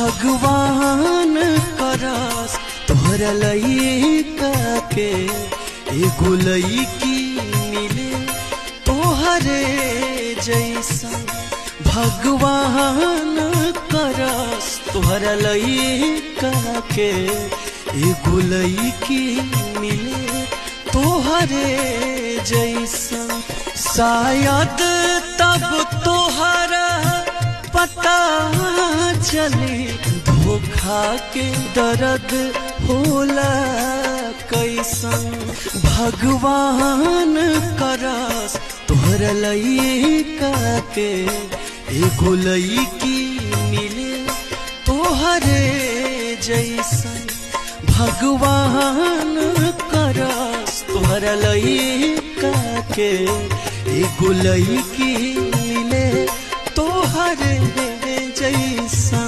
भगवान करस तोहरा लइका के एगो लइकी मिले तोहरे जैसा। भगवान करस तोहरा लइका के एगो लइकी मिले तोहरे जैसा। शायद तब तोहरा पता चले धोखा के दर्द होला कैसन। भगवान करस तोहरा लइका के एगो लइकी मिले तोहरे जैसन। भगवान करस तोहरा लइका के एगो लइकी मिले तोहरे जैसा।